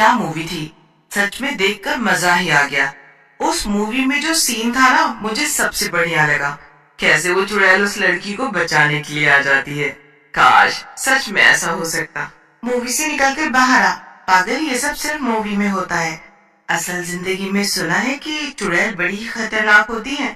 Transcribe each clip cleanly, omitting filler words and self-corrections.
کیا مووی تھی، سچ میں دیکھ کر مزہ ہی آ گیا. اس مووی میں جو سین تھا نا مجھے سب سے بڑھیا لگا، کیسے وہ چڑیل اس لڑکی کو بچانے کے لیے آ جاتی ہے. کاش سچ میں ایسا ہو سکتا. مووی سے نکل کر باہر آ پاگل، یہ سب صرف مووی میں ہوتا ہے. اصل زندگی میں سنا ہے کہ چڑیل بڑی خطرناک ہوتی ہیں،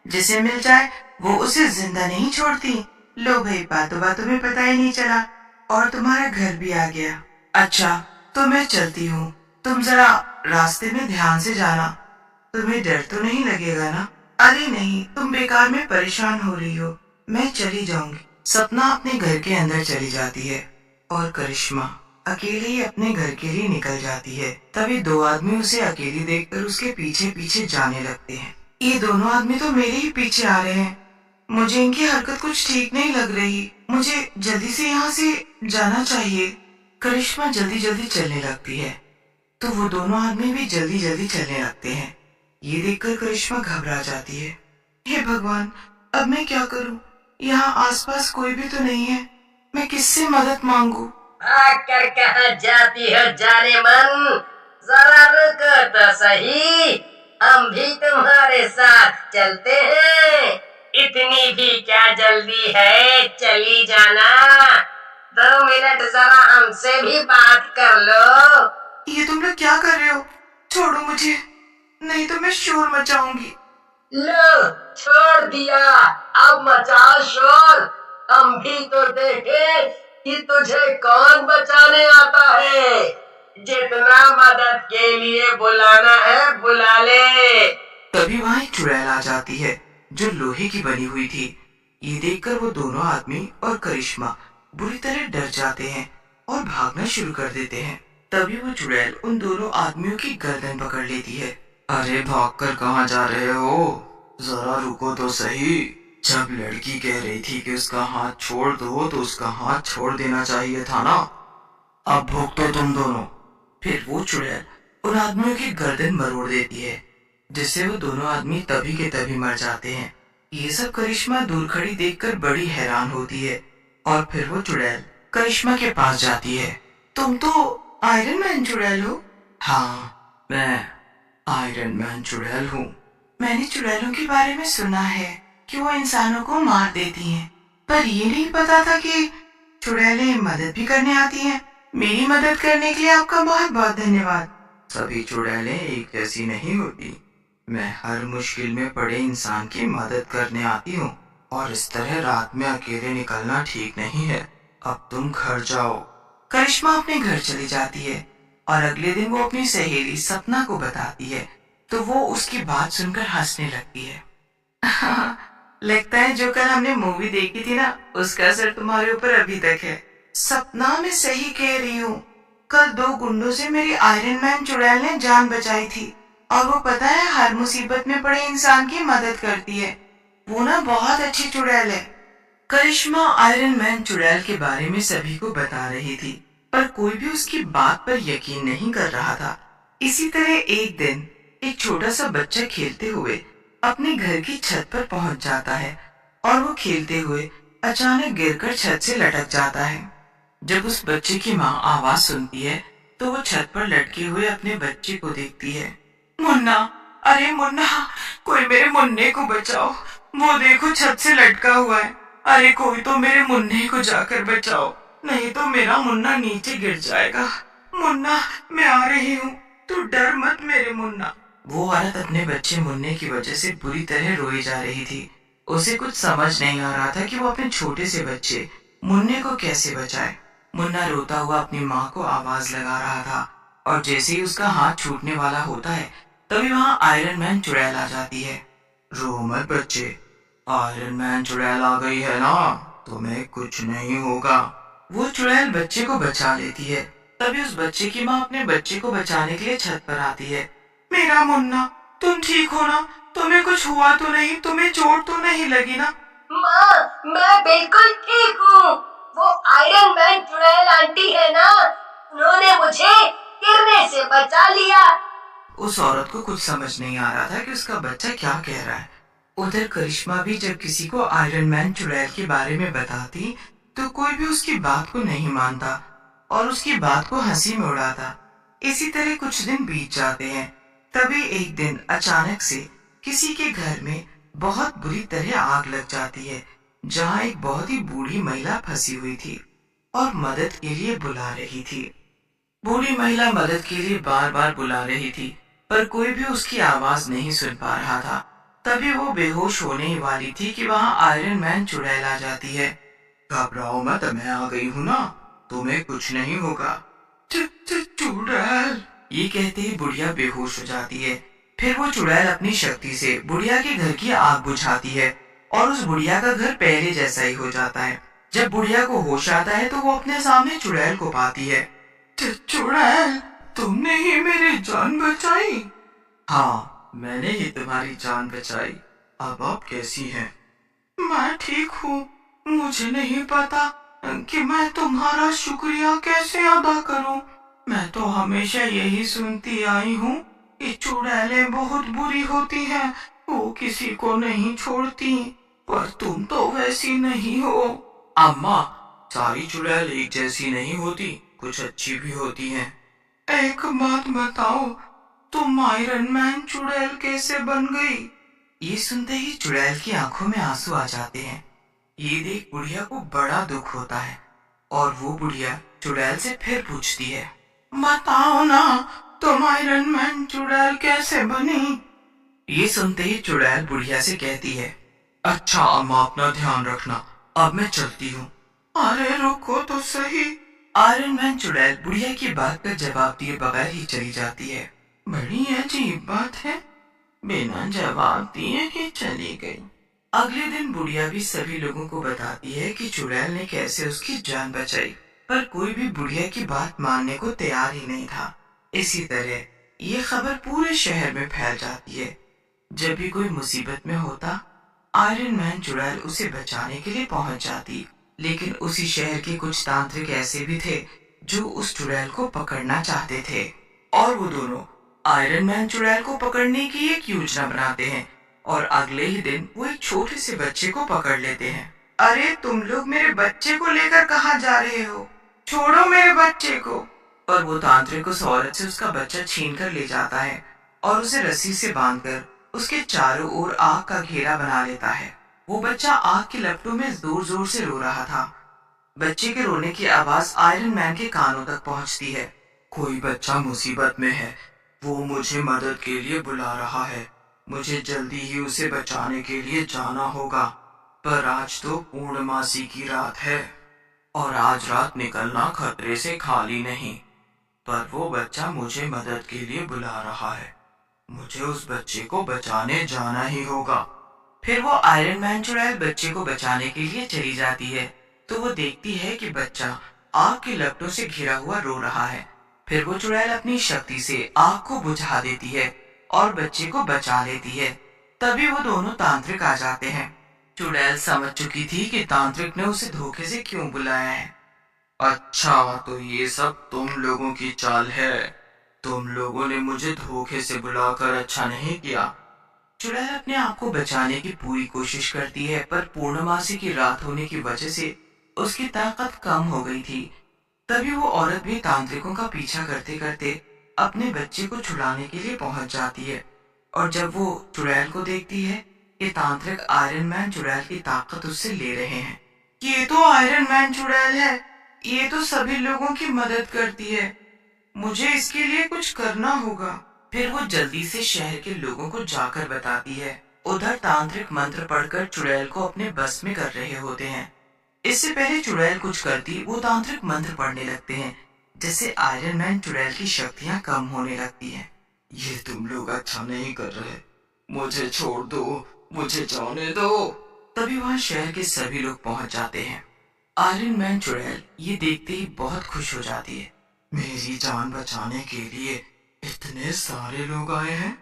جسے مل جائے وہ اسے زندہ نہیں چھوڑتی. لو بھائی، باتوں باتوں میں پتہ ہی نہیں چلا اور تمہارا گھر بھی آ گیا. اچھا تو میں چلتی ہوں، تم ذرا راستے میں دھیان سے جانا. تمہیں ڈر تو نہیں لگے گا نا؟ ارے نہیں، تم بیکار میں پریشان ہو رہی ہو، میں چلی جاؤں گی. سپنا اپنے گھر کے اندر چلی جاتی ہے اور کرشمہ اکیلے ہی اپنے گھر کے لیے نکل جاتی ہے. تبھی دو آدمی اسے اکیلی دیکھ کر اس کے پیچھے پیچھے جانے لگتے ہیں. یہ دونوں آدمی تو میرے ہی پیچھے آ رہے ہیں، مجھے ان کی حرکت کچھ ٹھیک نہیں لگ رہی، مجھے جلدی سے یہاں سے جانا چاہیے. کرشمہ جلدی جلدی چلنے لگتی ہے تو وہ دونوں آدمی بھی جلدی جلدی چلنے لگتے ہیں. یہ دیکھ کر کرشمہ گھبرا جاتی ہے. ہے بھگوان، اب میں کیا کروں؟ یہاں آس پاس کوئی بھی تو نہیں ہے، میں کس سے مدد مانگوں؟ بھاگ کر کہاں جاتی ہو جانے من؟ ذرا رکو تو صحیح، ہم بھی تمہارے ساتھ چلتے ہیں. اتنی بھی کیا جلدی ہے، چلی جانا. 2 منٹ ذرا ہم سے بھی بات کر لو. یہ تم لوگ کیا کر رہے ہو؟ چھوڑو مجھے، نہیں تو میں شور مچاؤں گی. لو چھوڑ دیا، اب مچا شور. ہم بھی تو دیکھے کہ تجھے کون بچانے آتا ہے. جتنا مدد کے لیے بلانا ہے بلا لے. تبھی وہاں ایک چڑیل آ جاتی ہے جو لوہے کی بنی ہوئی تھی. یہ دیکھ کر وہ دونوں آدمی اور کرشمہ بری طرح ڈر جاتے ہیں اور بھاگنا شروع کر دیتے ہیں. تبھی وہ چڑیل ان دونوں آدمیوں کی گردن پکڑ لیتی ہے. ارے بھاگ کر کہاں جا رہے ہو؟ ذرا رکو تو صحیح. جب لڑکی کہہ رہی تھی کہ اس کا ہاتھ چھوڑ دو تو اس کا ہاتھ چھوڑ دینا چاہیے تھا نا. اب بھگتو تم دونوں. پھر وہ چڑیل ان آدمیوں کی گردن مروڑ دیتی ہے جس سے وہ دونوں آدمی تبھی کے تبھی مر جاتے ہیں. یہ سب کرشمہ دور کھڑی دیکھ کر بڑی حیران ہوتی ہے اور پھر وہ چڑیل کرشمہ کے پاس جاتی ہے. تم تو آئرن مین چڑیل ہو؟ ہاں، میں آئرن مین چڑیل ہوں. میں نے چڑیلوں کے بارے میں سنا ہے کہ وہ انسانوں کو مار دیتی ہیں، پر یہ نہیں پتا تھا کہ چڑیلیں مدد بھی کرنے آتی ہیں. میری مدد کرنے کے لیے آپ کا بہت بہت دھنیہ واد. سبھی چڑیلیں ایک جیسی نہیں ہوتی. میں ہر مشکل میں پڑے انسان کی مدد کرنے آتی ہوں، اور اس طرح رات میں اکیلے نکلنا ٹھیک نہیں ہے. اب تم گھر جاؤ. کرشمہ اپنے گھر چلی جاتی ہے اور اگلے دن وہ اپنی سہیلی سپنا کو بتاتی ہے تو وہ اس کی بات سن کر ہنسنے لگتی ہے. لگتا ہے جو کل ہم نے مووی دیکھی تھی نا اس کا اثر تمہارے اوپر ابھی تک ہے. سپنا میں صحیح کہہ رہی ہوں، کل 2 گنڈوں سے میری آئرن مین چڑیل نے جان بچائی تھی اور وہ پتہ ہے ہر مصیبت میں پڑے انسان کی مدد کرتی ہے. وہ نا بہت اچھی چڑیل ہے. کرشمہ آئرن مین چڑیل کے بارے میں سبھی کو بتا رہی تھی پر کوئی بھی اس کی بات پر یقین نہیں کر رہا تھا. اسی طرح ایک دن ایک چھوٹا سا بچہ کھیلتے ہوئے اپنے گھر کی چھت پر پہنچ جاتا ہے اور وہ کھیلتے ہوئے اچانک گر کر چھت سے لٹک جاتا ہے. جب اس بچے کی ماں آواز سنتی ہے تو وہ چھت پر لٹکے ہوئے اپنے بچے کو دیکھتی ہے. منا، ارے منا، کوئی میرے مننے کو بچاؤ، وہ دیکھو چھت سے لٹکا ہوا ہے. ارے کوئی تو میرے مننے کو جا کر بچاؤ، نہیں تو میرا منا نیچے گر جائے گا. منا، میں آ رہی ہوں، تو ڈر مت میرے منا. وہ عورت اپنے بچے مننے کی وجہ سے بری طرح روئی جا رہی تھی. اسے کچھ سمجھ نہیں آ رہا تھا کہ وہ اپنے چھوٹے سے بچے مننے کو کیسے بچائے. منا روتا ہوا اپنی ماں کو آواز لگا رہا تھا اور جیسے ہی اس کا ہاتھ چھوٹنے والا ہوتا ہے تبھی وہاں آئرن مین چڑیل آ جاتی ہے. رو مت بچے، آئرن مین چڑیل آ گئی ہے نا، تمہیں کچھ نہیں ہوگا. وہ چڑیل بچے کو بچا لیتی ہے. تبھی اس بچے کی ماں اپنے بچے کو بچانے کے لیے چھت پر آتی ہے. میرا منا، تم ٹھیک ہو نا؟ تمہیں کچھ ہوا تو نہیں؟ تمہیں چوٹ تو نہیں لگی نا؟ ماں، میں بالکل ٹھیک ہوں. وہ آئرن مین چڑیل آنٹی ہے نا، انہوں نے مجھے گرنے سے بچا لیا. اس عورت کو کچھ سمجھ نہیں آ رہا تھا کہ اس کا بچہ کیا کہہ رہا ہے. ادھر کرشمہ بھی جب کسی کو آئرن مین چڑیل کے بارے میں بتاتی تو کوئی بھی اس کی بات کو نہیں مانتا اور اس کی بات کو ہنسی میں اڑاتا. اسی طرح کچھ دن بیت جاتے ہیں۔ تبھی ایک دن اچانک سے کسی کے گھر میں بہت بری طرح آگ لگ جاتی ہے، جہاں ایک بہت ہی بوڑھی مہیلا پھنسی ہوئی تھی اور مدد کے لیے بلا رہی تھی۔ بوڑھی مہیلا مدد کے لیے بار بار بلا رہی تھی، پر کوئی بھی اس کی آواز نہیں سن پا رہا تھا۔ تبھی وہ بے ہوش ہونے ہی والی تھی کہ وہاں آئرن مین چڑیل آ جاتی ہے۔ گھبراؤ مت، میں آ گئی ہوں نا، تمہیں کچھ نہیں ہوگا۔ چڑیل، یہ کہتے ہی بڑھیا بے ہوش ہو جاتی ہے۔ پھر وہ چڑیل اپنی شکتی سے بڑھیا کے گھر کی آگ بجھاتی ہے اور اس بڑھیا کا گھر پہلے جیسا ہی ہو جاتا ہے۔ جب بڑھیا کو ہوش آتا ہے تو وہ اپنے سامنے چڑیل کو پاتی ہے۔ چڑیل، تم نے ہی میری جان بچائی۔ ہاں، میں نے ہی تمہاری جان بچائی۔ اب آپ کیسی ہیں؟ میں ٹھیک ہوں۔ مجھے نہیں پتا کہ میں تمہارا شکریہ کیسے ادا کروں۔ میں تو ہمیشہ یہی سنتی آئی ہوں کہ چڑیلیں بہت بری ہوتی ہیں، وہ کسی کو نہیں چھوڑتی، پر تم تو ویسی نہیں ہو۔ اماں، ساری چڑیل ایک جیسی نہیں ہوتی، کچھ اچھی بھی ہوتی ہیں۔ ایک بات بتاؤ، تم آئرن مین چڑیل کیسے بن گئی؟ یہ سنتے ہی چڑیل کی آنکھوں میں آنسو آ جاتے ہیں۔ یہ دیکھ بڑھیا کو بڑا دکھ ہوتا ہے اور وہ بڑھیا چڑیل سے پھر پوچھتی ہے، بتاؤ نا، تم آئرن مین چڑیل کیسے بنی؟ یہ سنتے ہی چڑیل بڑھیا سے کہتی ہے، اچھا اماں، اپنا دھیان رکھنا، اب میں چلتی ہوں۔ ارے رکو تو صحیح۔ آئرن مین چڑیل بڑھیا کی بات کا جواب دیے بغیر ہی چلی جاتی ہے۔ بڑی عجیب بات ہے، بنا جواب دیے ہی چلی گئی۔ اگلے دن بڑھیا بھی سبھی لوگوں کو بتاتی ہے کہ چڑیل نے کیسے اس کی جان بچائی، پر کوئی بھی بڑھیا کی بات ماننے کو تیار ہی نہیں تھا۔ اسی طرح یہ خبر پورے شہر میں پھیل جاتی ہے۔ جب بھی کوئی مصیبت میں ہوتا، آئرن مین چڑیل اسے بچانے کے لیے پہنچ جاتی، لیکن اسی شہر کے کچھ تانترک ایسے بھی تھے جو اس چڑیل کو پکڑنا چاہتے تھے، اور وہ دونوں آئرن مین چڑیل کو پکڑنے کی ایک یوجنا بناتے ہیں، اور اگلے ہی دن وہ ایک چھوٹے سے بچے کو پکڑ لیتے ہیں۔ ارے تم لوگ میرے بچے کو لے کر کہاں جا رہے ہو؟ چھوڑو میرے بچے کو۔ اور وہ تانترک اس عورت سے اس کا بچہ چھین کر لے جاتا ہے اور اسے رسی سے باندھ کر اس کے چاروں اور آگ کا گھیرا بنا لیتا ہے۔ وہ بچہ آگ کی لپٹوں میں زور زور سے رو رہا تھا۔ بچے کے رونے کی آواز آئرن مین کے کانوں تک پہنچتی ہے۔ کوئی بچہ مصیبت میں ہے، وہ مجھے مدد کے لیے بلا رہا ہے، مجھے جلدی ہی اسے بچانے کے لیے جانا ہوگا، پر آج تو پورنماسی کی رات ہے اور آج رات نکلنا خطرے سے خالی نہیں، پر وہ بچہ مجھے مدد کے لیے بلا رہا ہے، مجھے اس بچے کو بچانے جانا ہی ہوگا۔ پھر وہ آئرن مین چڑیل بچے کو بچانے کے لیے چلی جاتی ہے تو وہ دیکھتی ہے کہ بچہ آگ کی لپٹوں سے گھرا ہوا رو رہا ہے۔ پھر وہ چڑیل اپنی شکتی سے آگ کو بجھا دیتی ہے اور بچے کو بچا لیتی ہے۔ تبھی وہ دونوں تانترک آ جاتے ہیں۔ چڑیل سمجھ چکی تھی کہ تانترک نے اسے دھوکے سے کیوں بلایا ہے۔ اچھا، تو یہ سب تم لوگوں کی چال ہے، تم لوگوں نے مجھے دھوکے سے بلا کر اچھا نہیں کیا۔ چڑیل اپنے آپ کو بچانے کی پوری کوشش کرتی ہے، پر پورنماسی کی رات ہونے کی وجہ سے اس کی طاقت کم ہو گئی تھی۔ تبھی وہ عورت بھی تانترکوں کا پیچھا کرتے کرتے اپنے بچے کو چھڑانے کے لیے پہنچ جاتی ہے، اور جب وہ چڑیل کو دیکھتی ہے کہ تانترک آئرن مین چڑیل کی طاقت اس سے لے رہے ہیں، یہ تو آئرن مین چڑیل ہے، یہ تو سبھی لوگوں کی مدد کرتی ہے، مجھے اس کے لیے کچھ کرنا ہوگا۔ پھر وہ جلدی سے شہر کے لوگوں کو جا کر بتاتی ہے۔ ادھر تانترک منتر پڑھ کر چڑیل کو اپنے بس میں کر رہے ہوتے ہیں۔ اس سے پہلے چڑیل کچھ کرتی، وہ تانترک منتر پڑھنے لگتے ہیں، جس سے آئرن مین چڑیل کی شکتیاں کم ہونے لگتی ہیں۔ یہ تم لوگ اچھا نہیں کر رہے، مجھے چھوڑ دو، مجھے جانے دو۔ تبھی وہاں شہر کے سبھی لوگ پہنچ جاتے ہیں۔ آئرن مین چڑیل یہ دیکھتے ہی بہت خوش ہو جاتی ہے، میری جان بچانے کے لیے اتنے سارے لوگ آئے ہیں۔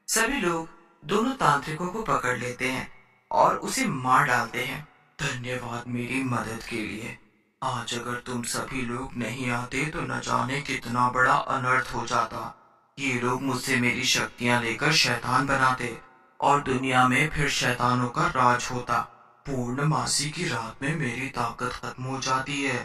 سبھی لوگ دونوں تانترکوں کو پکڑ لیتے ہیں اور اسے مار ڈالتے ہیں۔ دھنیہ واد میری مدد کے لیے، آج اگر تم سبھی لوگ نہیں آتے تو نہ جانے کتنا بڑا انرتھ ہو جاتا۔ یہ لوگ مجھ سے میری شکتیاں لے کر شیطان بناتے اور دنیا میں پھر شیطانوں کا راج ہوتا۔ پورنماسی کی رات میں میری طاقت ختم ہو جاتی ہے،